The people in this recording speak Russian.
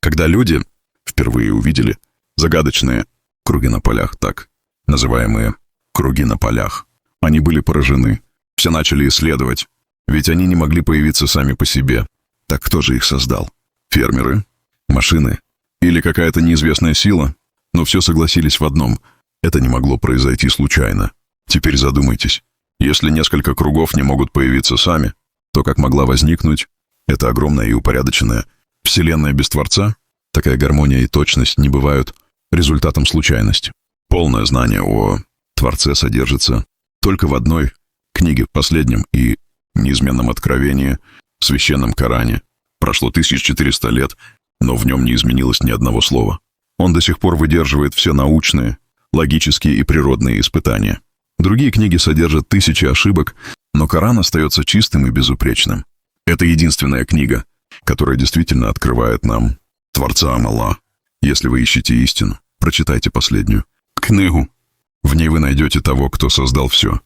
Когда люди впервые увидели загадочные круги на полях, так называемые круги на полях, они были поражены. Все начали исследовать, ведь они не могли появиться сами по себе. Так кто же их создал? Фермеры? Машины? Или какая-то неизвестная сила? Но все согласились в одном – это не могло произойти случайно. Теперь задумайтесь, если несколько кругов не могут появиться сами, то как могла возникнуть эта огромная и упорядоченная Вселенная без Творца? Такая гармония и точность не бывают результатом случайности. Полное знание о Творце содержится только в одной книге, последнем и неизменном откровении, священном Коране. Прошло 1400 лет, но в нем не изменилось ни одного слова. Он до сих пор выдерживает все научные, логические и природные испытания. Другие книги содержат тысячи ошибок, но Коран остается чистым и безупречным. Это единственная книга, которая действительно открывает нам Творца Аллаха. Если вы ищете истину, прочитайте последнюю книгу. В ней вы найдете того, кто создал все.